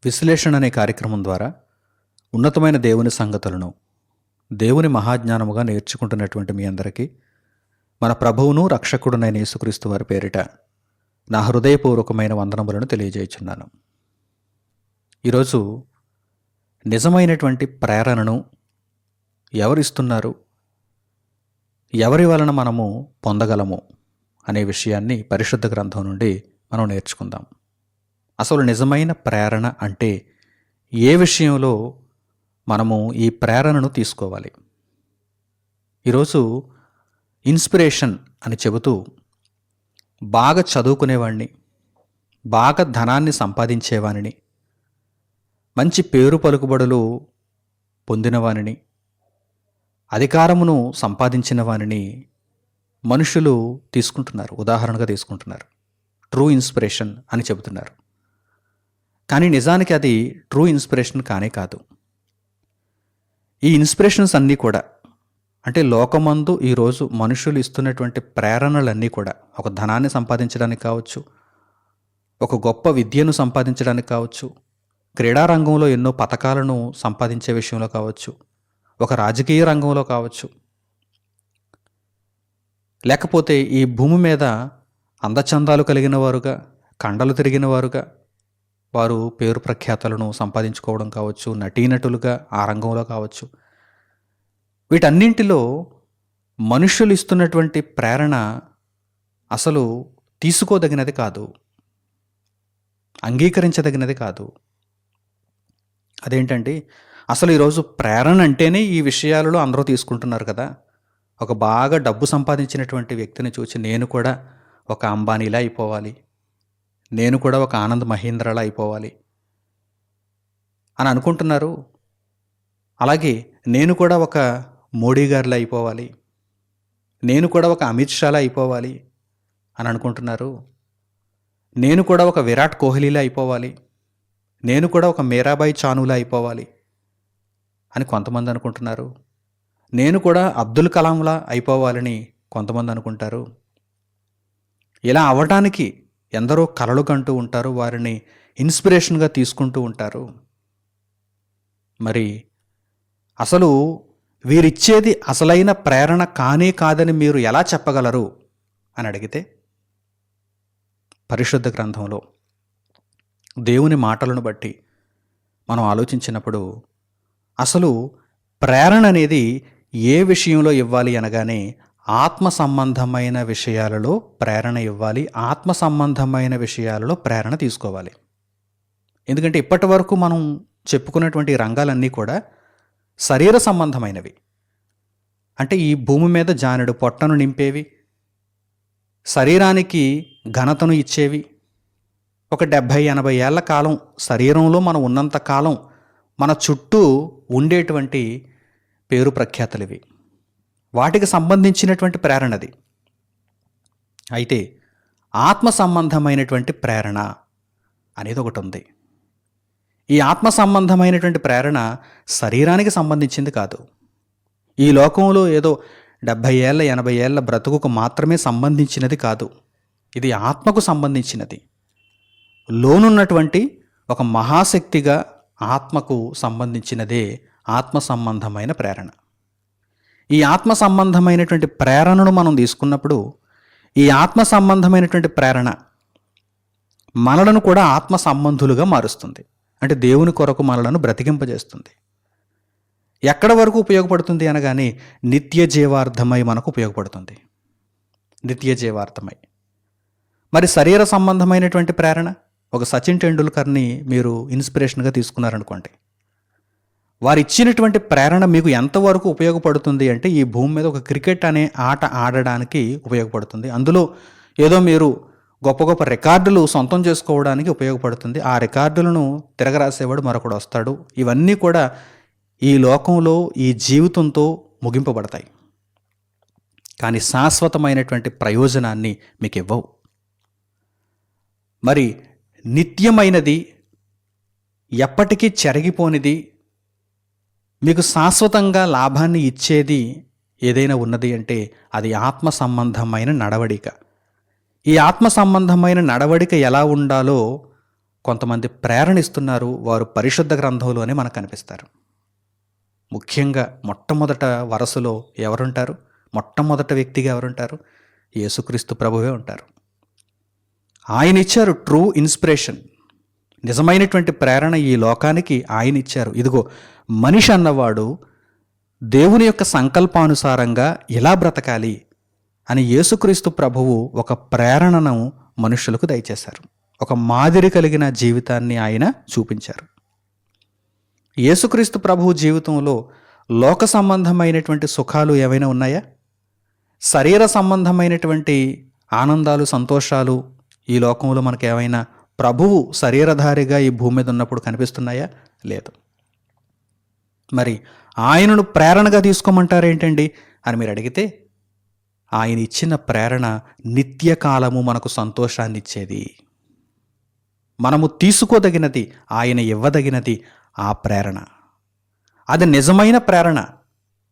విశ్లేషణ అనే కార్యక్రమం ద్వారా ఉన్నతమైన దేవుని సంగతులను దేవుని మహాజ్ఞానముగా నేర్చుకుంటున్నటువంటి మీ అందరికీ మన ప్రభువును రక్షకుడునైన యేసుక్రీస్తు వారి పేరిట నా హృదయపూర్వకమైన వందనములను తెలియజేయుచున్నాను. ఈరోజు నిజమైనటువంటి ప్రేరణను ఎవరిస్తున్నారు, ఎవరి వలన మనము పొందగలము అనే విషయాన్ని పరిశుద్ధ గ్రంథం నుండి మనం నేర్చుకుందాం. అసలు నిజమైన ప్రేరణ అంటే ఏ విషయంలో మనము ఈ ప్రేరణను తీసుకోవాలి? ఈరోజు ఇన్స్పిరేషన్ అని చెబుతూ బాగా చదువుకునేవాడిని, బాగా ధనాన్ని సంపాదించేవానిని, మంచి పేరు పలుకుబడులు పొందినవానిని, అధికారమును సంపాదించిన వానిని మనుషులు తీసుకుంటున్నారు, ఉదాహరణగా తీసుకుంటున్నారు. ట్రూ ఇన్స్పిరేషన్ అని చెబుతున్నారు. కానీ నిజానికి అది ట్రూ ఇన్స్పిరేషన్ కానే కాదు. ఈ ఇన్స్పిరేషన్స్ అన్నీ కూడా, అంటే లోకమందు ఈరోజు మనుషులు ఇస్తున్నటువంటి ప్రేరణలన్నీ కూడా ఒక ధనాన్ని సంపాదించడానికి కావచ్చు, ఒక గొప్ప విద్యను సంపాదించడానికి కావచ్చు, క్రీడారంగంలో ఎన్నో పథకాలను సంపాదించే విషయంలో కావచ్చు, ఒక రాజకీయ రంగంలో కావచ్చు, లేకపోతే ఈ భూమి మీద అందచందాలు కలిగిన వారుగా, కండలు తిరిగిన వారుగా వారు పేరు ప్రఖ్యాతలను సంపాదించుకోవడం కావచ్చు, నటీనటులుగా ఆ రంగంలో కావచ్చు. వీటన్నింటిలో మనుషులు ఇస్తున్నటువంటి ప్రేరణ అసలు తీసుకోదగినది కాదు, అంగీకరించదగినది కాదు. అదేంటండి, అసలు ఈరోజు ప్రేరణ అంటేనే ఈ విషయాలలో అందరూ తీసుకుంటున్నారు కదా. ఒక బాగా డబ్బు సంపాదించినటువంటి వ్యక్తిని చూసి నేను కూడా ఒక అంబానీలా అయిపోవాలి, నేను కూడా ఒక ఆనంద్ మహీంద్రలా అయిపోవాలి అని అనుకుంటున్నారు. అలాగే నేను కూడా ఒక మోడీ గారిలా అయిపోవాలి, నేను కూడా ఒక అమిత్ షాలా అయిపోవాలి అని అనుకుంటున్నారు. నేను కూడా ఒక విరాట్ కోహ్లీలా అయిపోవాలి, నేను కూడా ఒక మీరాబాయి చానులా అయిపోవాలి అని కొంతమంది అనుకుంటున్నారు. నేను కూడా అబ్దుల్ కలాంలా అయిపోవాలని కొంతమంది అనుకుంటారు. ఇలా అవ్వటానికి ఎందరో కలలు కంటూ ఉంటారు, వారిని ఇన్స్పిరేషన్గా తీసుకుంటూ ఉంటారు. మరి అసలు వీరిచ్చేది అసలైన ప్రేరణ కానే కాదని మీరు ఎలా చెప్పగలరు అని అడిగితే, పరిశుద్ధ గ్రంథంలో దేవుని మాటలను బట్టి మనం ఆలోచించినప్పుడు అసలు ప్రేరణ అనేది ఏ విషయంలో ఇవ్వాలి అనగానే ఆత్మ సంబంధమైన విషయాలలో ప్రేరణ ఇవ్వాలి, ఆత్మ సంబంధమైన విషయాలలో ప్రేరణ తీసుకోవాలి. ఎందుకంటే ఇప్పటి వరకు మనం చెప్పుకున్నటువంటి రంగాలన్నీ కూడా శరీర సంబంధమైనవి. అంటే ఈ భూమి మీద జానెడు పొట్టను నింపేవి, శరీరానికి ఘనతను ఇచ్చేవి. ఒక 70-80 ఏళ్ల కాలం శరీరంలో మనం ఉన్నంత కాలం మన చుట్టూ ఉండేటువంటి పేరు ప్రఖ్యాతలు ఇవి, వాటికి సంబంధించినటువంటి ప్రేరణది. అయితే ఆత్మ సంబంధమైనటువంటి ప్రేరణ అనేది ఒకటి ఉంది. ఈ ఆత్మ సంబంధమైనటువంటి ప్రేరణ శరీరానికి సంబంధించింది కాదు. ఈ లోకంలో ఏదో 70 ఏళ్ళ 80 ఏళ్ళ బ్రతుకుకు మాత్రమే సంబంధించినది కాదు. ఇది ఆత్మకు సంబంధించినది. లోనున్నటువంటి ఒక మహాశక్తిగా ఆత్మకు సంబంధించినదే ఆత్మ సంబంధమైన ప్రేరణ. ఈ ఆత్మ సంబంధమైనటువంటి ప్రేరణను మనం తీసుకున్నప్పుడు ఈ ఆత్మ సంబంధమైనటువంటి ప్రేరణ మనలను కూడా ఆత్మ సంబంధులుగా మారుస్తుంది. అంటే దేవుని కొరకు మనలను బ్రతికింపజేస్తుంది. ఎక్కడ వరకు ఉపయోగపడుతుంది అనగానే నిత్య జీవార్థమై మనకు ఉపయోగపడుతుంది. నిత్య జీవార్థమై. మరి శరీర సంబంధమైనటువంటి ప్రేరణ, ఒక సచిన్ టెండూల్కర్ని మీరు ఇన్స్పిరేషన్గా తీసుకున్నారనుకోండి, వారు ఇచ్చినటువంటి ప్రేరణ మీకు ఎంతవరకు ఉపయోగపడుతుంది అంటే ఈ భూమి మీద ఒక క్రికెట్ అనే ఆట ఆడడానికి ఉపయోగపడుతుంది. అందులో ఏదో మీరు గొప్ప గొప్ప రికార్డులు సొంతం చేసుకోవడానికి ఉపయోగపడుతుంది. ఆ రికార్డులను తిరగరాసేవాడు మరొకడు వస్తాడు. ఇవన్నీ కూడా ఈ లోకంలో ఈ జీవితంతో ముగింపబడతాయి, కానీ శాశ్వతమైనటువంటి ప్రయోజనాన్ని మీకు ఇవ్వవు. మరి నిత్యమైనది, ఎప్పటికీ చెరిగిపోనిది, మీకు శాశ్వతంగా లాభాన్ని ఇచ్చేది ఏదైనా ఉన్నది అంటే అది ఆత్మ సంబంధమైన నడవడిక. ఈ ఆత్మ సంబంధమైన నడవడిక ఎలా ఉండాలో కొంతమంది ప్రేరణ ఇస్తున్నారు. వారు పరిశుద్ధ గ్రంథంలోనే మనకు కనిపిస్తారు. ముఖ్యంగా మొట్టమొదట వరుసలో ఎవరుంటారు? మొట్టమొదట వ్యక్తిగా ఎవరుంటారు? యేసుక్రీస్తు ప్రభువే ఉంటారు. ఆయన ఇచ్చారు ట్రూ ఇన్స్పిరేషన్, నిజమైనటువంటి ప్రేరణ ఈ లోకానికి ఆయన ఇచ్చారు. ఇదిగో మనిషి అన్నవాడు దేవుని యొక్క సంకల్పానుసారంగా ఇలా బ్రతకాలి అని యేసుక్రీస్తు ప్రభువు ఒక ప్రేరణను మనుషులకు దయచేశారు. ఒక మాదిరి కలిగిన జీవితాన్ని ఆయన చూపించారు. యేసుక్రీస్తు ప్రభువు జీవితంలో లోక సంబంధమైనటువంటి సుఖాలు ఏవైనా ఉన్నాయా? శరీర సంబంధమైనటువంటి ఆనందాలు, సంతోషాలు ఈ లోకంలో మనకు ఏమైనా ప్రభువు శరీరధారిగా ఈ భూమి మీద ఉన్నప్పుడు కనిపిస్తున్నాయా? లేదు. మరి ఆయనను ప్రేరణగా తీసుకోమంటారేంటండి అని మీరు అడిగితే, ఆయన ఇచ్చిన ప్రేరణ నిత్యకాలము మనకు సంతోషాన్ని ఇచ్చేది. మనము తీసుకోదగినది, ఆయన ఇవ్వదగినది ఆ ప్రేరణ. అది నిజమైన ప్రేరణ,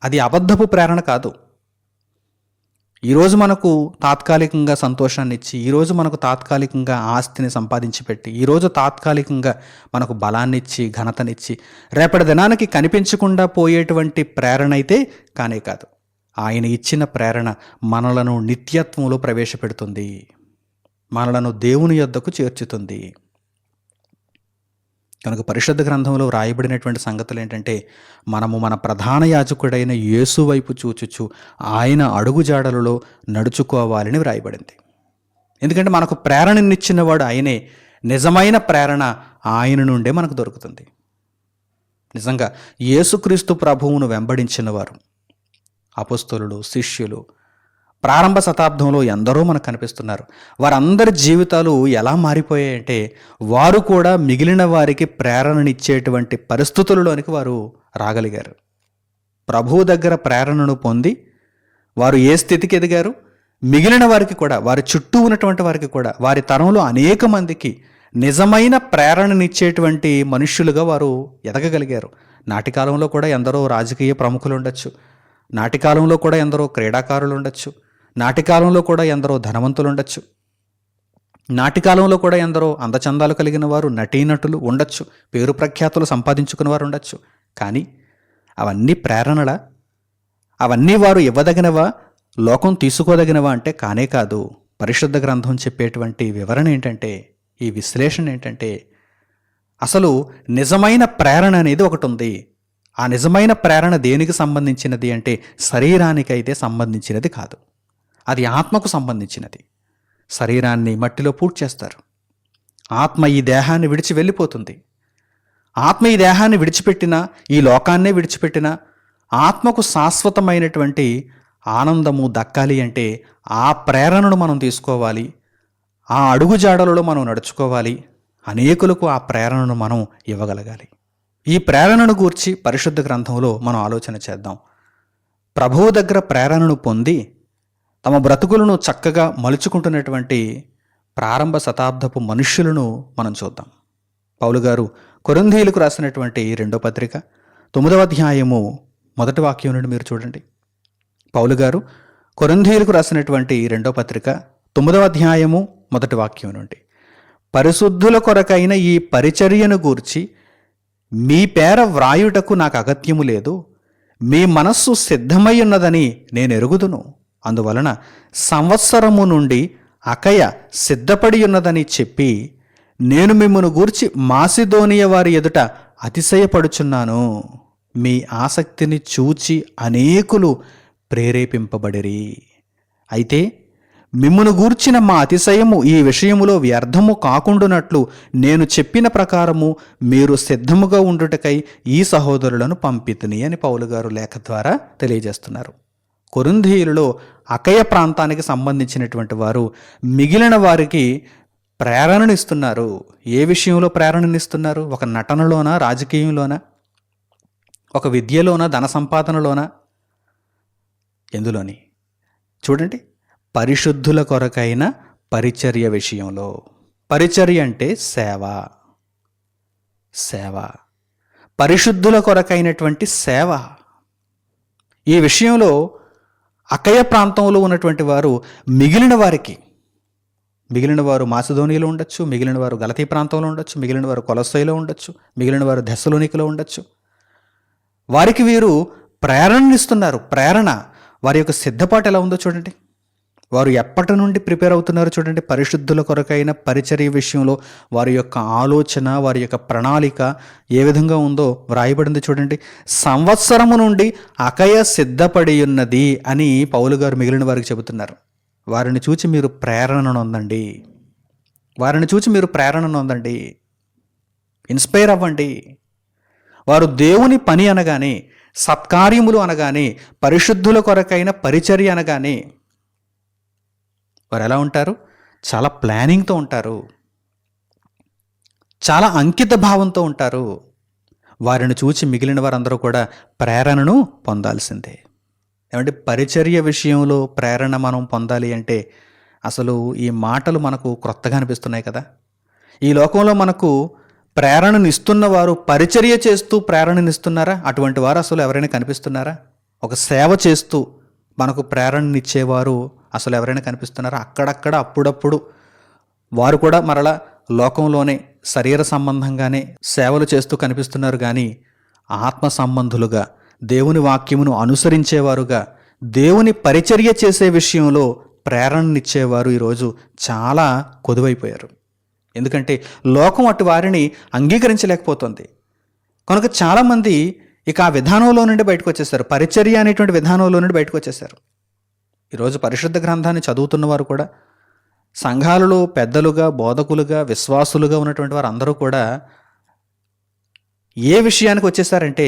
అది అబద్ధపు ప్రేరణ కాదు. ఈరోజు మనకు తాత్కాలికంగా సంతోషాన్ని ఇచ్చి, ఈరోజు మనకు తాత్కాలికంగా ఆస్తిని సంపాదించి పెట్టి, ఈరోజు తాత్కాలికంగా మనకు బలాన్ని ఇచ్చి, ఘనతనిచ్చి, రేపటి దినానికి కనిపించకుండా పోయేటువంటి ప్రేరణ అయితే కానే కాదు. ఆయన ఇచ్చిన ప్రేరణ మనలను నిత్యత్వంలో ప్రవేశపెడుతుంది, మనలను దేవుని యొద్దకు చేర్చుతుంది. కనుక పరిశుద్ధ గ్రంథంలో వ్రాయబడినటువంటి సంగతులు ఏంటంటే, మనము మన ప్రధాన యాజకుడైన యేసు వైపు చూచుచు ఆయన అడుగుజాడలలో నడుచుకోవాలని వ్రాయబడింది. ఎందుకంటే మనకు ప్రేరణనిచ్చినవాడు ఆయనే. నిజమైన ప్రేరణ ఆయన నుండే మనకు దొరుకుతుంది. నిజంగా యేసుక్రీస్తు ప్రభువును వెంబడించిన వారు, అపొస్తలులు, శిష్యులు, ప్రారంభ శతాబ్దంలో ఎందరో మనకు కనిపిస్తున్నారు. వారందరి జీవితాలు ఎలా మారిపోయాయంటే, వారు కూడా మిగిలిన వారికి ప్రేరణనిచ్చేటువంటి పరిస్థితులలోనికి వారు రాగలిగారు. ప్రభువు దగ్గర ప్రేరణను పొంది వారు ఏ స్థితికి ఎదిగారు? మిగిలిన వారికి కూడా, వారి చుట్టూ ఉన్నటువంటి వారికి కూడా, వారి తరంలో అనేక మందికి నిజమైన ప్రేరణనిచ్చేటువంటి మనుష్యులుగా వారు ఎదగగలిగారు. నాటి కాలంలో కూడా ఎందరో రాజకీయ ప్రముఖులు ఉండొచ్చు, నాటి కాలంలో కూడా ఎందరో క్రీడాకారులు ఉండొచ్చు, నాటి కాలంలో కూడా ఎందరో ధనవంతులు ఉండొచ్చు, నాటి కాలంలో కూడా ఎందరో అందచందాలు కలిగిన వారు, నటీనటులు ఉండొచ్చు, పేరు ప్రఖ్యాతులు సంపాదించుకున్న వారు ఉండొచ్చు. కానీ అవన్నీ ప్రేరణలా? అవన్నీ వారు ఇవ్వదగినవా? లోకం తీసుకోదగినవా అంటే కానే కాదు. పరిశుద్ధ గ్రంథం చెప్పేటువంటి వివరణ ఏంటంటే, ఈ విశ్లేషణ ఏంటంటే, అసలు నిజమైన ప్రేరణ అనేది ఒకటి ఉంది. ఆ నిజమైన ప్రేరణ దేనికి సంబంధించినది అంటే శరీరానికైతే సంబంధించినది కాదు, అది ఆత్మకు సంబంధించినది. శరీరాన్ని మట్టిలో పూడ్చేస్తారు, ఆత్మ ఈ దేహాన్ని విడిచి వెళ్ళిపోతుంది. ఆత్మ ఈ దేహాన్ని విడిచిపెట్టినా, ఈ లోకాన్నే విడిచిపెట్టినా, ఆత్మకు శాశ్వతమైనటువంటి ఆనందము దక్కాలి అంటే ఆ ప్రేరణను మనం తీసుకోవాలి, ఆ అడుగుజాడలలో మనం నడుచుకోవాలి, అనేకులకు ఆ ప్రేరణను మనం ఇవ్వగలగాలి. ఈ ప్రేరణను గూర్చి పరిశుద్ధ గ్రంథంలో మనం ఆలోచన చేద్దాం. ప్రభువు దగ్గర ప్రేరణను పొంది తమ బ్రతుకులను చక్కగా మలుచుకుంటున్నటువంటి ప్రారంభ శతాబ్దపు మనుష్యులను మనం చూద్దాం. పౌలు గారు కొరింథీయులకు రాసినటువంటి 2వ పత్రిక 9వ అధ్యాయము 1వ వాక్యం నుండి మీరు చూడండి. పౌలు గారు కొరింథీయులకు రాసినటువంటి 2వ పత్రిక 9వ అధ్యాయము 1వ వాక్యం నుండి, పరిశుద్ధుల కొరకైన ఈ పరిచర్యను గూర్చి మీ పేర వ్రాయుటకు నాకు అగత్యము లేదు, మీ మనస్సు సిద్ధమై ఉన్నదని నేను ఎరుగుదును. అందువలన సంవత్సరము నుండి అకయ సిద్ధపడి ఉన్నదని చెప్పి నేను మిమ్మును గూర్చి మాసిదోనియ వారి ఎదుట అతిశయపడుచున్నాను. మీ ఆసక్తిని చూచి అనేకులు ప్రేరేపింపబడిరి. అయితే మిమ్మును గూర్చిన మా అతిశయము ఈ విషయములో వ్యర్థము కాకుండునట్లు నేను చెప్పిన ప్రకారము మీరు సిద్ధముగా ఉండుటకై ఈ సహోదరులను పంపితిని అని పౌలు గారు లేఖ ద్వారా తెలియజేస్తున్నారు. కొరింథీయులలో అకయ ప్రాంతానికి సంబంధించినటువంటి వారు మిగిలిన వారికి ప్రేరణనిస్తున్నారు. ఏ విషయంలో ప్రేరణనిస్తున్నారు? ఒక నటనలోనా, రాజకీయంలోనా, ఒక విద్యలోనా, ధన సంపాదనలోనా, ఎందులోని? చూడండి, పరిశుద్ధుల కొరకైన పరిచర్య విషయంలో. పరిచర్య అంటే సేవ. సేవ. పరిశుద్ధుల కొరకైనటువంటి సేవ. ఈ విషయంలో అకయ ప్రాంతంలో ఉన్నటువంటి వారు మిగిలిన వారు మాసిదోనియలో ఉండొచ్చు, మిగిలిన వారు గలతీ ప్రాంతంలో ఉండొచ్చు, మిగిలిన వారు కొలొస్సైలో ఉండొచ్చు, మిగిలిన వారు థెస్సలోనికలో ఉండొచ్చు. వారికి వీరు ప్రేరణనిస్తున్నారు. వారి యొక్క సిద్ధపాటు ఎలా ఉందో చూడండి. వారు ఎప్పటి నుండి ప్రిపేర్ అవుతున్నారో చూడండి. పరిశుద్ధుల కొరకైన పరిచర్య విషయంలో వారి యొక్క ఆలోచన, వారి యొక్క ప్రణాళిక ఏ విధంగా ఉందో వ్రాయబడింది చూడండి. సంవత్సరము నుండి అకయ సిద్ధపడి ఉన్నది అని పౌలు గారు మిగిలిన వారికి చెబుతున్నారు. వారిని చూచి మీరు ప్రేరణను పొందండి, ఇన్స్పైర్ అవ్వండి. వారు దేవుని పని అనగానే, సత్కార్యములు అనగానే, పరిశుద్ధుల కొరకైన పరిచర్య అనగానే వారు ఎలా ఉంటారు? చాలా ప్లానింగ్తో ఉంటారు, చాలా అంకిత భావంతో ఉంటారు. వారిని చూచి మిగిలిన వారందరూ కూడా ప్రేరణను పొందాల్సిందే. ఏమంటే పరిచర్య విషయంలో ప్రేరణ మనం పొందాలి అంటే అసలు ఈ మాటలు మనకు క్రొత్తగా అనిపిస్తున్నాయి కదా. ఈ లోకంలో మనకు ప్రేరణనిస్తున్న వారు పరిచర్య చేస్తూ ప్రేరణనిస్తున్నారా? అటువంటి వారు అసలు ఎవరైనా కనిపిస్తున్నారా? ఒక సేవ చేస్తూ మనకు ప్రేరణనిచ్చేవారు అసలు ఎవరైనా కనిపిస్తున్నారా? అక్కడక్కడ అప్పుడప్పుడు వారు కూడా మరలా లోకంలోనే శరీర సంబంధంగానే సేవలు చేస్తూ కనిపిస్తున్నారు. కానీ ఆత్మ సంబంధులుగా, దేవుని వాక్యమును అనుసరించేవారుగా, దేవుని పరిచర్య చేసే విషయంలో ప్రేరణనిచ్చేవారు ఈరోజు చాలా కొదువైపోయారు. ఎందుకంటే లోకం అటు వారిని అంగీకరించలేకపోతుంది. కనుక చాలామంది ఇక ఆ విధానంలో నుండి బయటకు వచ్చేసారు. పరిచర్య అనేటువంటి విధానంలో నుండి బయటకు వచ్చేసారు. ఈరోజు పరిశుద్ధ గ్రంథాన్ని చదువుతున్నవారు కూడా, సంఘాలలో పెద్దలుగా, బోధకులుగా, విశ్వాసులుగా ఉన్నటువంటి వారు అందరూ కూడా ఏ విషయానికి వచ్చేసారంటే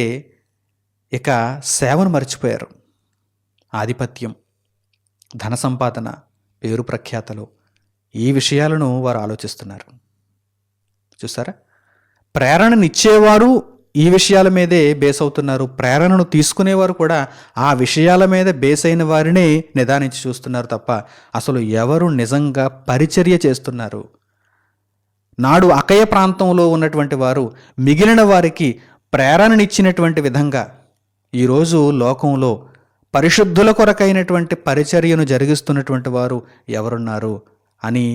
ఇక సేవను మర్చిపోయారు. ఆధిపత్యం, ధన సంపాదన, పేరు ప్రఖ్యాతలు, ఈ విషయాలను వారు ఆలోచిస్తున్నారు. చూసారా? ప్రేరణనిచ్చేవారు ఈ విషయాల మీదే బేస్ అవుతున్నారు. ప్రేరణను తీసుకునేవారు కూడా ఆ విషయాల మీద బేస్ అయిన వారినే నిదానించి చూస్తున్నారు తప్ప అసలు ఎవరు నిజంగా పరిచర్య చేస్తున్నారు? నాడు అకయ ప్రాంతంలో ఉన్నటువంటి వారు మిగిలిన వారికి ప్రేరణనిచ్చినటువంటి విధంగా ఈరోజు లోకంలో పరిశుద్ధుల కొరకైనటువంటి పరిచర్యను జరిగిస్తున్నటువంటి వారు ఎవరున్నారు అని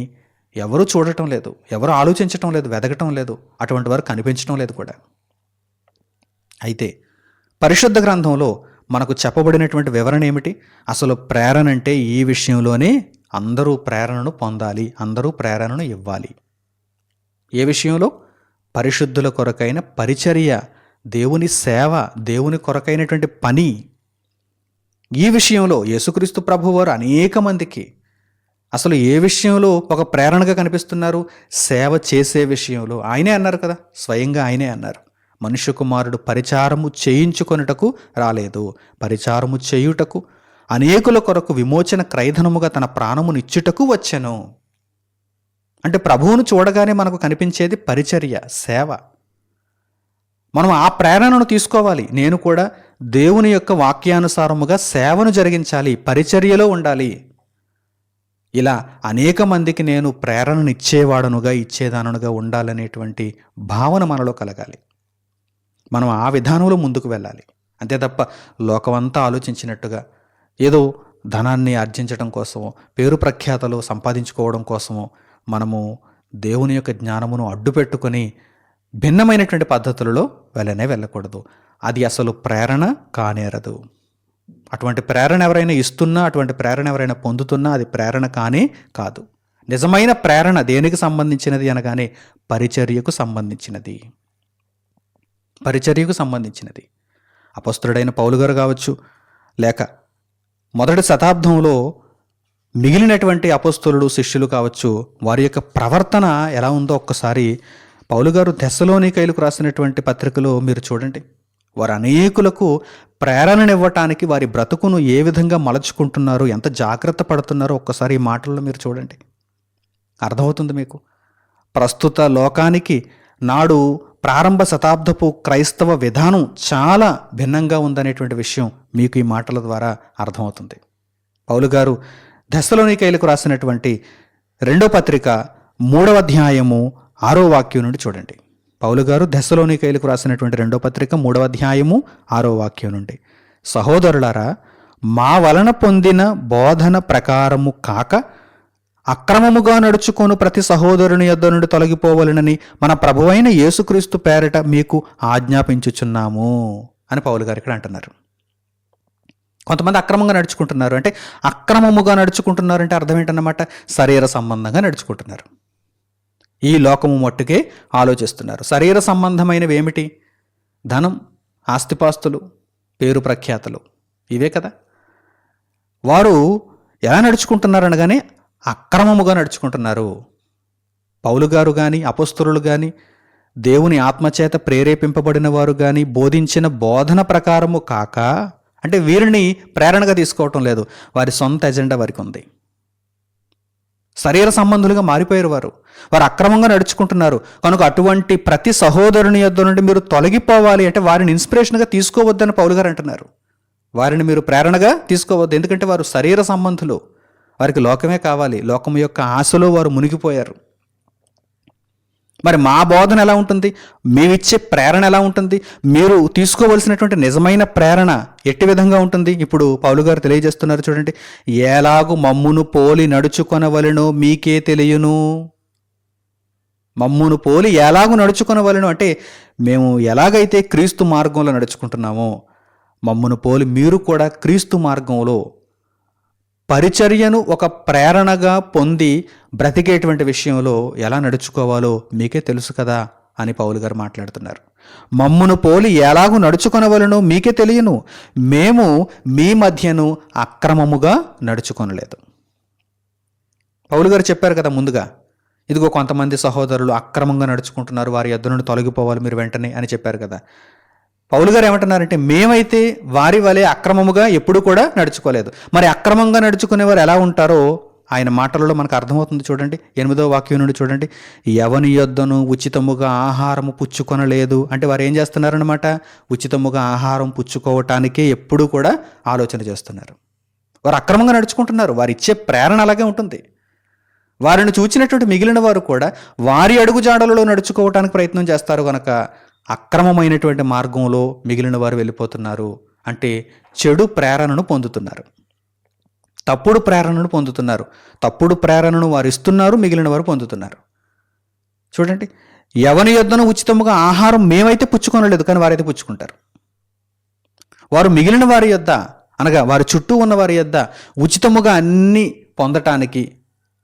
ఎవరు చూడటం లేదు, ఎవరు ఆలోచించటం లేదు, వెదగటం లేదు, అటువంటి వారు కనిపించడం లేదు కూడా. అయితే పరిశుద్ధ గ్రంథంలో మనకు చెప్పబడినటువంటి వివరణ ఏమిటి? అసలు ప్రేరణ అంటే ఈ విషయంలోనే అందరూ ప్రేరణను పొందాలి, అందరూ ప్రేరణను ఇవ్వాలి. ఏ విషయంలో? పరిశుద్ధుల కొరకైన పరిచర్య, దేవుని సేవ, దేవుని కొరకైనటువంటి పని. ఈ విషయంలో యేసుక్రీస్తు ప్రభువారు అనేక మందికి అసలు ఏ విషయంలో ఒక ప్రేరణగా కనిపిస్తున్నారు? సేవ చేసే విషయంలో. ఆయనే అన్నారు కదా, స్వయంగా ఆయనే అన్నారు, మనుష్య కుమారుడు పరిచారము చేయించుకొనుటకు రాలేదు, పరిచారము చేయుటకు, అనేకుల కొరకు విమోచన క్రయధనముగా తన ప్రాణమునిచ్చుటకు వచ్చెను. అంటే ప్రభువును చూడగానే మనకు కనిపించేది పరిచర్య, సేవ. మనం ఆ ప్రేరణను తీసుకోవాలి. నేను కూడా దేవుని యొక్క వాక్యానుసారముగా సేవను జరిగించాలి, పరిచర్యలో ఉండాలి. ఇలా అనేక మందికి నేను ప్రేరణనిచ్చేవాడనుగా, ఇచ్చేదానుగా ఉండాలనేటువంటి భావన మనలో కలగాలి. మనం ఆ విధానంలో ముందుకు వెళ్ళాలి. అంతే తప్ప లోకమంతా ఆలోచించినట్టుగా ఏదో ధనాన్ని ఆర్జించడం కోసమో, పేరు ప్రఖ్యాతలు సంపాదించుకోవడం కోసమో మనము దేవుని యొక్క జ్ఞానమును అడ్డుపెట్టుకొని భిన్నమైనటువంటి పద్ధతులలో వెళ్ళకూడదు. అది అసలు ప్రేరణ కానేరదు. అటువంటి ప్రేరణ ఎవరైనా ఇస్తున్నా, అటువంటి ప్రేరణ ఎవరైనా పొందుతున్నా అది ప్రేరణ కానే కాదు. నిజమైన ప్రేరణ దేనికి సంబంధించినది అనగానే పరిచర్యకు సంబంధించినది. అపొస్తలుడైన పౌలు గారు కావచ్చు, లేక మొదటి శతాబ్దంలో మిగిలినటువంటి అపొస్తలుడు, శిష్యులు కావచ్చు, వారి యొక్క ప్రవర్తన ఎలా ఉందో ఒక్కసారి పౌలు గారు థెస్సలోనికైలకు రాసినటువంటి పత్రికలో మీరు చూడండి. వారు అనేకులకు ప్రేరణనివ్వటానికి వారి బ్రతుకును ఏ విధంగా మలచుకుంటున్నారు, ఎంత జాగ్రత్త పడుతున్నారో ఒక్కసారి ఈ మాటల్లో మీరు చూడండి, అర్థమవుతుంది మీకు. ప్రస్తుత లోకానికి నాడు ప్రారంభ శతాబ్దపు క్రైస్తవ విధానం చాలా భిన్నంగా ఉందనేటువంటి విషయం మీకు ఈ మాటల ద్వారా అర్థమవుతుంది. పౌలు గారు థెస్సలోనికైలకు రాసినటువంటి 2వ పత్రిక 3వ అధ్యాయము 6వ వాక్యం నుండి చూడండి. పౌలు గారు థెస్సలోనికైలకు రాసినటువంటి 2వ పత్రిక 3వ అధ్యాయము 6వ వాక్యం నుండి, సహోదరులారా, మా వలన పొందిన బోధన ప్రకారము కాక అక్రమముగా నడుచుకొను ప్రతి సహోదరుని యొద్ద నుండి తొలగిపోవలనని మన ప్రభువైన యేసుక్రీస్తు పేరట మీకు ఆజ్ఞాపించుచున్నాము అని పౌలు గారు ఇక్కడ అంటున్నారు. కొంతమంది అక్రమంగా నడుచుకుంటున్నారు. అంటే అక్రమముగా నడుచుకుంటున్నారు అంటే అర్థం ఏంటన్నమాట? శరీర సంబంధంగా నడుచుకుంటున్నారు. ఈ లోకము మట్టుకే ఆలోచిస్తున్నారు. శరీర సంబంధమైనవి ఏమిటి? ధనం, ఆస్తిపాస్తులు, పేరు ప్రఖ్యాతలు, ఇవే కదా. వారు ఎలా నడుచుకుంటున్నారు అనగానే అక్రమముగా నడుచుకుంటున్నారు. పౌలు గారు కానీ, అపొస్తలులు కానీ, దేవుని ఆత్మచేత ప్రేరేపింపబడిన వారు కానీ బోధించిన బోధన ప్రకారము కాక, అంటే వీరిని ప్రేరణగా తీసుకోవటం లేదు, వారి సొంత ఎజెండా వారికి ఉంది. శరీర సంబంధులుగా మారిపోయారు వారు. వారు అక్రమంగా నడుచుకుంటున్నారు. కనుక అటువంటి ప్రతి సహోదరుని యొద్ద నుండి మీరు తొలగిపోవాలి అంటే వారిని ఇన్స్పిరేషన్గా తీసుకోవద్దని పౌలు గారు అంటున్నారు. వారిని మీరు ప్రేరణగా తీసుకోవద్దు. ఎందుకంటే వారు శరీర సంబంధులు. వారికి లోకమే కావాలి. లోకం యొక్క ఆశలో వారు మునిగిపోయారు. మరి మా బోధన ఎలా ఉంటుంది? మేమిచ్చే ప్రేరణ ఎలా ఉంటుంది? మీరు తీసుకోవలసినటువంటి నిజమైన ప్రేరణ ఎట్టి విధంగా ఉంటుంది? ఇప్పుడు పౌలు గారు తెలియజేస్తున్నారు చూడండి. ఎలాగు మమ్మును పోలి నడుచుకొనవలెనో మీకే తెలియను. మమ్మును పోలి ఎలాగు నడుచుకొనవలెను అంటే మేము ఎలాగైతే క్రీస్తు మార్గంలో నడుచుకుంటున్నామో మమ్మును పోలి మీరు కూడా క్రీస్తు మార్గంలో పరిచర్యను ఒక ప్రేరణగా పొంది బ్రతికేటువంటి విషయంలో ఎలా నడుచుకోవాలో మీకే తెలుసు కదా అని పౌలు గారు మాట్లాడుతున్నారు. మమ్మును పోలి ఎలాగూ నడుచుకొనవలనో మీకే తెలియను, మేము మీ మధ్యను అక్రమముగా నడుచుకొనలేదు. పౌలు గారు చెప్పారు కదా ముందుగా, ఇదిగో కొంతమంది సహోదరులు అక్రమంగా నడుచుకుంటున్నారు, వారి యొద్ద నుండి తొలగిపోవాలి మీరు వెంటనే అని చెప్పారు కదా. పౌలు గారు ఏమంటున్నారంటే మేమైతే వారి వలె అక్రమముగా ఎప్పుడు కూడా నడుచుకోలేదు. మరి అక్రమంగా నడుచుకునేవారు ఎలా ఉంటారో ఆయన మాటలలో మనకు అర్థమవుతుంది. చూడండి 8వ వాక్యం నుండి చూడండి. ఎవని యొద్దను ఉచితముగా ఆహారము పుచ్చుకొనలేదు అంటే వారు ఏం చేస్తున్నారనమాట? ఉచితముగా ఆహారం పుచ్చుకోవటానికే ఎప్పుడూ కూడా ఆలోచన చేస్తున్నారు. వారు అక్రమంగా నడుచుకుంటున్నారు. వారు ఇచ్చే ప్రేరణ అలాగే ఉంటుంది. వారిని చూచినటువంటి మిగిలిన వారు కూడా వారి అడుగుజాడలలో నడుచుకోవటానికి ప్రయత్నం చేస్తారు. కనుక అక్రమమైనటువంటి మార్గంలో మిగిలిన వారు వెళ్ళిపోతున్నారు. అంటే చెడు ప్రేరణను పొందుతున్నారు, తప్పుడు ప్రేరణను పొందుతున్నారు. తప్పుడు ప్రేరణను వారు ఇస్తున్నారు, మిగిలిన వారు పొందుతున్నారు. చూడండి, ఎవని యొద్దను ఉచితముగా ఆహారం మేమైతే పుచ్చుకొనలేదు, కానీ వారైతే పుచ్చుకుంటారు. వారు మిగిలిన వారి యొద్ద అనగా వారి చుట్టూ ఉన్న వారి యొద్ద ఉచితముగా అన్నీ పొందటానికి,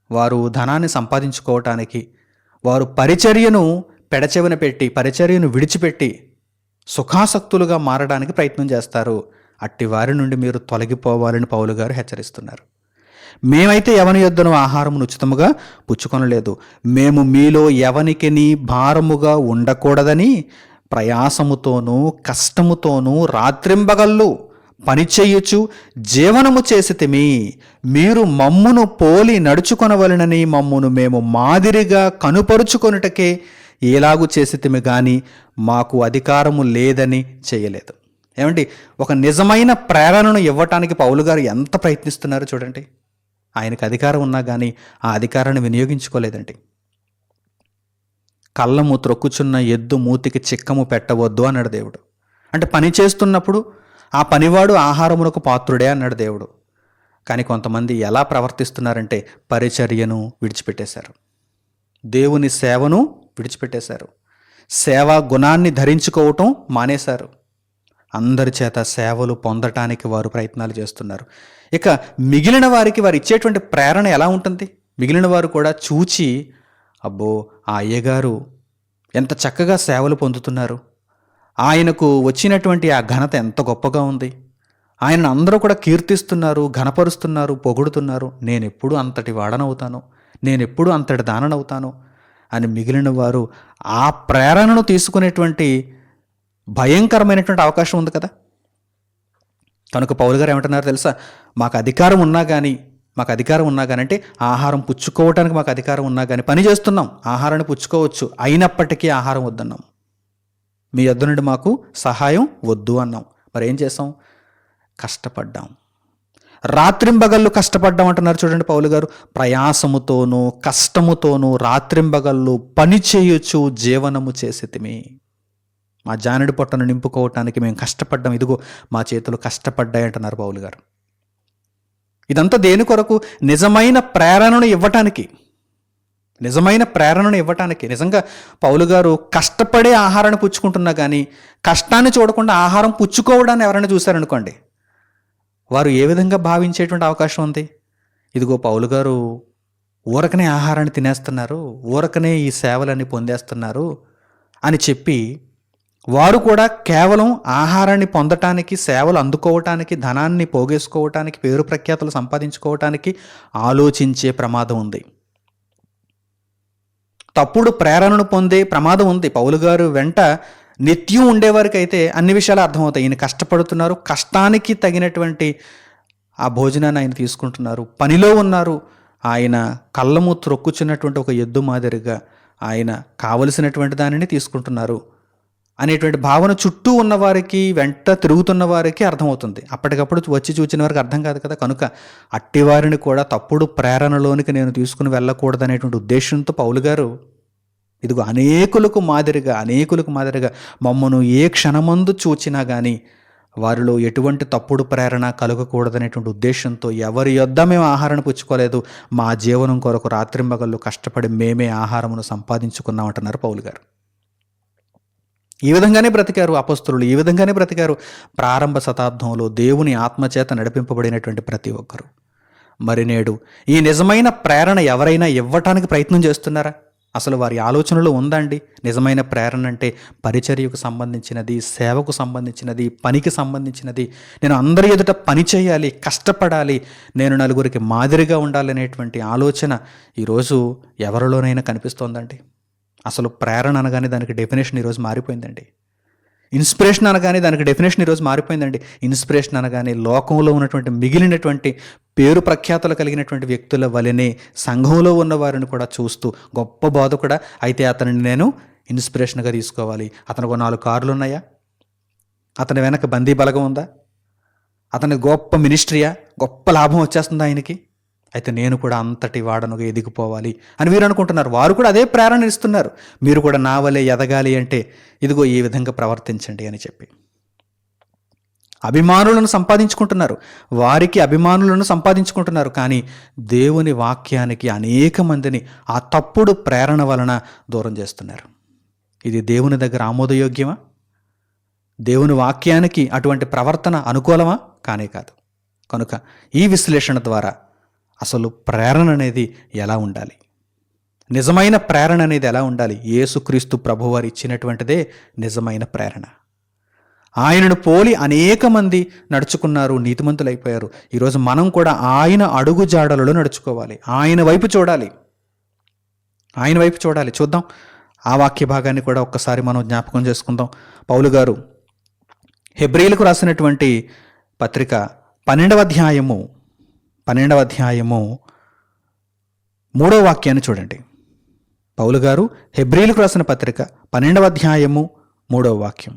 వారు ధనాన్ని సంపాదించుకోవటానికి, వారు పరిచర్యను పెడచెవిన పెట్టి పరిచర్యను విడిచిపెట్టి సుఖాసక్తులుగా మారడానికి ప్రయత్నం చేస్తారు. అట్టి వారి నుండి మీరు తొలగిపోవాలని పౌలు గారు హెచ్చరిస్తున్నారు. మేమైతే ఎవని యొద్దను ఆహారమును ఉచితముగా పుచ్చుకొనలేదు, మేము మీలో ఎవనికిని భారముగా ఉండకూడదని ప్రయాసముతోనూ కష్టముతోనూ రాత్రింబగళ్ళు పనిచేయుచు జీవనము చేసితిమి. మీరు మమ్మును పోలి నడుచుకొనవలెనని మమ్మును మేము మాదిరిగా కనుపరుచుకొనుటకే ఎలాగూ చేసితిమి గాని మాకు అధికారము లేదని చేయలేదు. ఏమండి, ఒక నిజమైన ప్రేరణను ఇవ్వటానికి పౌలు గారు ఎంత ప్రయత్నిస్తున్నారు చూడండి. ఆయనకు అధికారం ఉన్నా కానీ ఆ అధికారాన్ని వినియోగించుకోలేదండి. కళ్ళము త్రొక్కుచున్న ఎద్దు మూతికి చిక్కము పెట్టవద్దు అన్నాడు దేవుడు. అంటే పని చేస్తున్నప్పుడు ఆ పనివాడు ఆహారమునకు పాత్రుడే అన్నాడు దేవుడు. కానీ కొంతమంది ఎలా ప్రవర్తిస్తున్నారంటే పరిచర్యను విడిచిపెట్టేశారు, దేవుని సేవను విడిచిపెట్టేశారు, సేవా గుణాన్ని ధరించుకోవటం మానేశారు. అందరి చేత సేవలు పొందటానికి వారు ప్రయత్నాలు చేస్తున్నారు. ఇక మిగిలిన వారికి వారు ఇచ్చేటువంటి ప్రేరణ ఎలా ఉంటుంది? మిగిలిన వారు కూడా చూచి, అబ్బో ఆ అయ్యగారు ఎంత చక్కగా సేవలు పొందుతున్నారు, ఆయనకు వచ్చినటువంటి ఆ ఘనత ఎంత గొప్పగా ఉంది, ఆయనను అందరూ కూడా కీర్తిస్తున్నారు, ఘనపరుస్తున్నారు, పొగుడుతున్నారు, నేనెప్పుడు అంతటి వాడనవుతాను, నేనెప్పుడు అంతటి దాననవుతాను అని మిగిలిన వారు ఆ ప్రేరణను తీసుకునేటువంటి భయంకరమైనటువంటి అవకాశం ఉంది కదా. కనుక పౌలు గారు ఏమంటున్నారు తెలుసా? మాకు అధికారం ఉన్నా కానీ అంటే ఆహారం పుచ్చుకోవటానికి మాకు అధికారం ఉన్నా కానీ పని చేస్తున్నాం, ఆహారాన్ని పుచ్చుకోవచ్చు, అయినప్పటికీ ఆహారం వద్దన్నాం, మీ యొద్ద నుండి మాకు సహాయం వద్దు అన్నాం. మరి ఏం చేసాం? కష్టపడ్డాం, రాత్రింబగళ్ళు కష్టపడ్డాం అంటున్నారు చూడండి పౌలు గారు. ప్రయాసముతోనూ కష్టముతోనూ రాత్రింబగళ్ళు పని చేయొచ్చు జీవనము చేసేతిమి. మా జానడి పొట్టను నింపుకోవటానికి మేము కష్టపడ్డాం, ఇదిగో మా చేతులు కష్టపడ్డాయి అంటున్నారు పౌలు గారు. ఇదంతా దేని కొరకు? నిజమైన ప్రేరణను ఇవ్వటానికి. నిజమైన ప్రేరణను ఇవ్వటానికి. నిజంగా పౌలు గారు కష్టపడే ఆహారాన్ని పుచ్చుకుంటున్నా కానీ కష్టాన్ని చూడకుండా ఆహారం పుచ్చుకోవడాన్ని ఎవరైనా చూశారనుకోండి, వారు ఏ విధంగా భావించేటువంటి అవకాశం ఉంది? ఇదిగో పౌలు గారు ఊరకనే ఆహారాన్ని తినేస్తున్నారు, ఊరకనే ఈ సేవలన్నీ పొందేస్తున్నారు అని చెప్పి వారు కూడా కేవలం ఆహారాన్ని పొందటానికి, సేవలు అందుకోవటానికి, ధనాన్ని పోగేసుకోవటానికి, పేరు ప్రఖ్యాతులు సంపాదించుకోవటానికి ఆలోచించే ప్రమాదం ఉంది. తప్పుడు ప్రేరణను పొందే ప్రమాదం ఉంది. పౌలు గారు వెంట నిత్యం ఉండేవారికి అయితే అన్ని విషయాలు అర్థమవుతాయి. ఈయన కష్టపడుతున్నారు, కష్టానికి తగినటువంటి ఆ భోజనాన్ని ఆయన తీసుకుంటున్నారు, పనిలో ఉన్నారు, ఆయన కళ్ళము త్రొక్కుచున్నటువంటి ఒక ఎద్దు మాదిరిగా ఆయన కావలసినటువంటి దానిని తీసుకుంటున్నారు అనేటువంటి భావన చుట్టూ ఉన్నవారికి, వెంట తిరుగుతున్న వారికి అర్థమవుతుంది. అప్పటికప్పుడు వచ్చి చూచిన వారికి అర్థం కాదు కదా. కనుక అట్టివారిని కూడా తప్పుడు ప్రేరణలోనికి నేను తీసుకుని వెళ్ళకూడదు అనేటువంటి ఉద్దేశంతో పౌలు గారు ఇదిగో అనేకులకు మాదిరిగా మమ్మను ఏ క్షణమందు చూచినా కానీ వారిలో ఎటువంటి తప్పుడు ప్రేరణ కలగకూడదనేటువంటి ఉద్దేశంతో ఎవరి యొద్ద మేము ఆహారాన్ని పుచ్చుకోలేదు, మా జీవనం కొరకు రాత్రింబగళ్ళు కష్టపడి మేమే ఆహారమును సంపాదించుకున్నాం అంటున్నారు పౌలు గారు. ఈ విధంగానే బ్రతికారు అపొస్తలులు, ఈ విధంగానే బ్రతికారు ప్రారంభ శతాబ్దంలో దేవుని ఆత్మచేత నడిపింపబడినటువంటి ప్రతి ఒక్కరు. మరి నేడు ఈ నిజమైన ప్రేరణ ఎవరైనా ఇవ్వటానికి ప్రయత్నం చేస్తున్నారా? అసలు వారి ఆలోచనలో ఉందండి? నిజమైన ప్రేరణ అంటే పరిచర్యకు సంబంధించినది, సేవకు సంబంధించినది, పనికి సంబంధించినది. నేను అందరి ఎదుట పని చేయాలి, కష్టపడాలి, నేను నలుగురికి మాదిరిగా ఉండాలనేటువంటి ఆలోచన ఈరోజు ఎవరిలోనైనా కనిపిస్తోందండి? అసలు ప్రేరణ అనగానే దానికి డెఫినేషన్ ఈరోజు మారిపోయిందండి. ఇన్స్పిరేషన్ అనగానే దానికి డెఫినేషన్ ఈరోజు మారిపోయిందండి. ఇన్స్పిరేషన్ అనగానే లోకంలో ఉన్నటువంటి మిగిలినటువంటి పేరు ప్రఖ్యాతులు కలిగినటువంటి వ్యక్తుల వలనే సంఘంలో ఉన్న వారిని కూడా చూస్తూ గొప్ప బోధకుడా అయితే అతనిని నేను ఇన్స్పిరేషన్గా తీసుకోవాలి. అతనికి 4 కార్లు ఉన్నాయా? అతని వెనక బందీ బలగం ఉందా? అతని గొప్ప మినిస్ట్రీయా? గొప్ప లాభం వచ్చేస్తుందా ఆయనకి? అయితే నేను కూడా అంతటి వాడనుగా ఎదిగిపోవాలి అని వీరు అనుకుంటున్నారు. వారు కూడా అదే ప్రేరణ ఇస్తున్నారు. మీరు కూడా నా వలే ఎదగాలి అంటే ఇదిగో ఈ విధంగా ప్రవర్తించండి అని చెప్పి అభిమానులను సంపాదించుకుంటున్నారు. వారికి అభిమానులను సంపాదించుకుంటున్నారు. కానీ దేవుని వాక్యానికి అనేక మందిని ఆ తప్పుడు ప్రేరణ వలన దూరం చేస్తున్నారు. ఇది దేవుని దగ్గర ఆమోదయోగ్యమా? దేవుని వాక్యానికి అటువంటి ప్రవర్తన అనుకూలమా? కానే కాదు. కనుక ఈ విశ్లేషణ ద్వారా అసలు ప్రేరణ అనేది ఎలా ఉండాలి, నిజమైన ప్రేరణ అనేది ఎలా ఉండాలి? యేసుక్రీస్తు ప్రభువారు ఇచ్చినటువంటిదే నిజమైన ప్రేరణ. ఆయనను పోలి అనేక మంది నడుచుకున్నారు, నీతిమంతులైపోయారు. ఈరోజు మనం కూడా ఆయన అడుగు జాడలలో నడుచుకోవాలి, ఆయన వైపు చూడాలి, ఆయన వైపు చూడాలి. చూద్దాం ఆ వాక్య భాగాన్ని కూడా ఒక్కసారి మనం జ్ఞాపకం చేసుకుందాం. పౌలు గారు హెబ్రీలకు రాసినటువంటి పత్రిక 12వ అధ్యాయము 3వ వాక్యాన్ని చూడండి. పౌలు గారు హెబ్రీలకు రాసిన పత్రిక 12వ అధ్యాయము 3వ వాక్యం.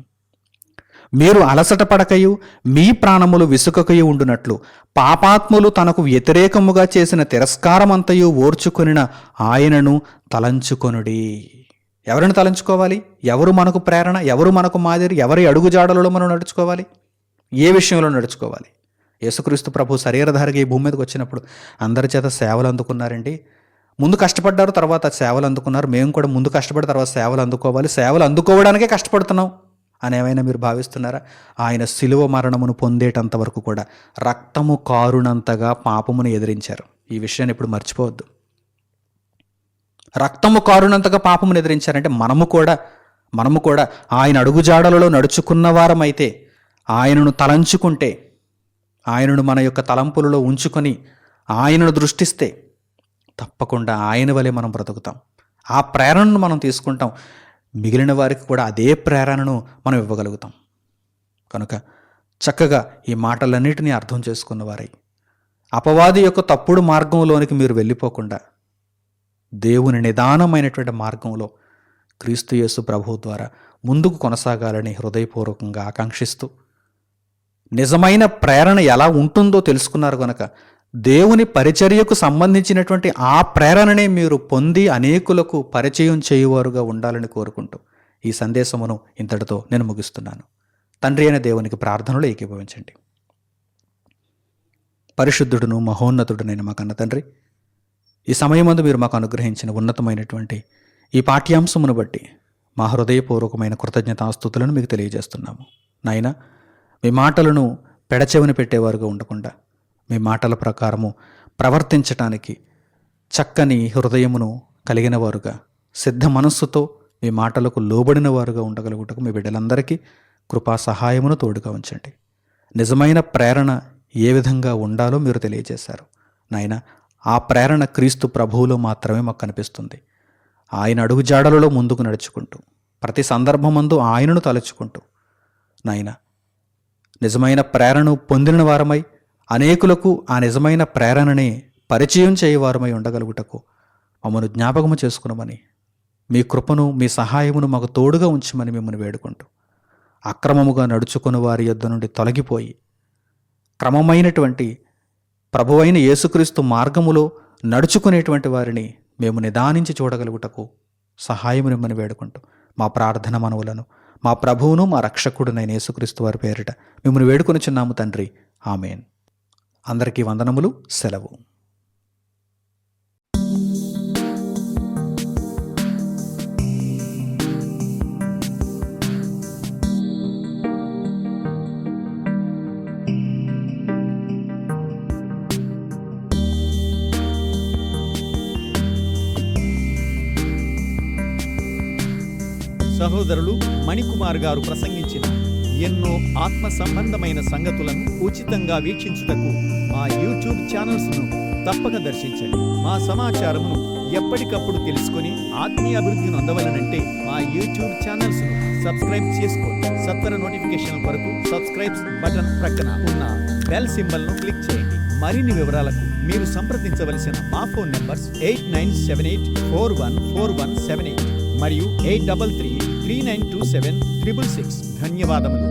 మీరు అలసట పడకయు మీ ప్రాణములు విసుకకయు ఉండునట్లు పాపాత్ములు తనకు వ్యతిరేకముగా చేసిన తిరస్కారమంతయు ఓర్చుకొనిన ఆయనను తలంచుకొనుడి. ఎవరిని తలంచుకోవాలి? ఎవరు మనకు ప్రేరణ, ఎవరు మనకు మాదిరి, ఎవరి అడుగుజాడలలో మనం నడుచుకోవాలి? ఏ విషయంలో నడుచుకోవాలి? యేసుక్రీస్తు ప్రభు శరీరధారిగా ఈ భూమి మీదకి వచ్చినప్పుడు అందరి చేత సేవలు అందుకున్నారండి. ముందు కష్టపడ్డారు, తర్వాత సేవలు అందుకున్నారు. మేము కూడా ముందు కష్టపడి తర్వాత సేవలు అందుకోవాలి, సేవలు అందుకోవడానికే కష్టపడుతున్నాం అని ఏమైనా మీరు భావిస్తున్నారా? ఆయన శిలువ మరణమును పొందేటంత వరకు కూడా రక్తము కారునంతగా పాపమును ఎదిరించారు. ఈ విషయాన్ని ఇప్పుడు మర్చిపోవద్దు. రక్తము కారునంతగా పాపమును ఎదిరించారంటే మనము కూడా ఆయన అడుగుజాడలలో నడుచుకున్న వారమైతే, ఆయనను తలంచుకుంటే, ఆయనను మన యొక్క తలంపులలో ఉంచుకొని ఆయనను దృష్టిస్తే తప్పకుండా ఆయన వలె మనం బ్రతుకుతాం. ఆ ప్రేరణను మనం తీసుకుంటాం. మిగిలిన వారికి కూడా అదే ప్రేరణను మనం ఇవ్వగలుగుతాం. కనుక చక్కగా ఈ మాటలన్నిటినీ అర్థం చేసుకున్న వారై అపవాది యొక్క తప్పుడు మార్గంలోనికి మీరు వెళ్ళిపోకుండా దేవుని నిదానమైనటువంటి మార్గంలో క్రీస్తు యేసు ప్రభువు ద్వారా ముందుకు కొనసాగాలని హృదయపూర్వకంగా ఆకాంక్షిస్తూ నిజమైన ప్రేరణ ఎలా ఉంటుందో తెలుసుకున్నారు గనక దేవుని పరిచర్యకు సంబంధించినటువంటి ఆ ప్రేరణనే మీరు పొంది అనేకులకు పరిచయం చేయువారుగా ఉండాలని కోరుకుంటూ ఈ సందేశమును ఇంతటితో నేను ముగిస్తున్నాను. తండ్రి అయిన దేవునికి ప్రార్థనలు ఏకీభవించండి. పరిశుద్ధుడును మహోన్నతుడునైన మా కన్న తండ్రి, ఈ సమయమందు మీరు మాకు అనుగ్రహించిన ఉన్నతమైనటువంటి ఈ పాఠ్యాంశమును బట్టి మా హృదయపూర్వకమైన కృతజ్ఞతాస్తుతులను మీకు తెలియజేస్తున్నాము. నాయన, మీ మాటలను పెడచెవిన పెట్టేవారుగా ఉండకుండా మీ మాటల ప్రకారము ప్రవర్తించటానికి చక్కని హృదయమును కలిగిన వారుగా, సిద్ధ మనస్సుతో మీ మాటలకు లోబడిన వారుగా ఉండగలుగుటకు మీ బిడ్డలందరికీ కృపా సహాయమును తోడుగా ఉంచండి. నిజమైన ప్రేరణ ఏ విధంగా ఉండాలో మీరు తెలియజేశారు నాయన. ఆ ప్రేరణ క్రీస్తు ప్రభువులో మాత్రమే మాకు కనిపిస్తుంది. ఆయన అడుగుజాడలలో ముందుకు నడుచుకుంటూ, ప్రతి సందర్భమందు ఆయనను తలుచుకుంటూ నాయన, నిజమైన ప్రేరణను పొందిన వారమై అనేకులకు ఆ నిజమైన ప్రేరణని పరిచయం చేయవారమై ఉండగలుగుటకు మమ్మను జ్ఞాపకము చేసుకునమని, మీ కృపను మీ సహాయమును మాకు తోడుగా ఉంచమని మిమ్మల్ని వేడుకుంటూ, అక్రమముగా నడుచుకుని వారి యొద్ద నుండి తొలగిపోయి క్రమమైనటువంటి ప్రభువైన యేసుక్రీస్తు మార్గములో నడుచుకునేటువంటి వారిని మేము నిదానించి చూడగలుగుటకు సహాయము నిమ్మని వేడుకుంటూ మా ప్రార్థన మనవులను మా ప్రభువును మా రక్షకుడునైన యేసుక్రీస్తు వారి పేరిట మిమ్మల్ని వేడుకొనుచున్నాము తండ్రి. ఆమేన్. అందరికీ వందనములు. సెలవు. సహోదరులు మణికుమార్ గారు ప్రసంగించిన ఎన్నో ఆత్మ సంబంధమైన సంగతులను ఉచితంగా వీక్షించుటకు మా యూట్యూబ్ ఛానల్స్ను తప్పక దర్శించండి. మా సమాచారమును ఎప్పటికప్పుడు తెలుసుకొని ఆత్మీయ అభివృద్ధి నొందవలనంటే మా యూట్యూబ్ ఛానల్స్ను సబ్స్క్రైబ్ చేసుకోండి. సత్వర నోటిఫికేషన్ కొరకు సబ్స్క్రైబ్స్ బటన్ ప్రక్కన ఉన్న బెల్ సింబల్ను క్లిక్ చేయండి. మరిన్ని వివరాలకు మీరు సంప్రదించవలసిన మా ఫోన్ నంబర్స్ 8978414178 మరియు 8333927666. ధన్యవాదములు.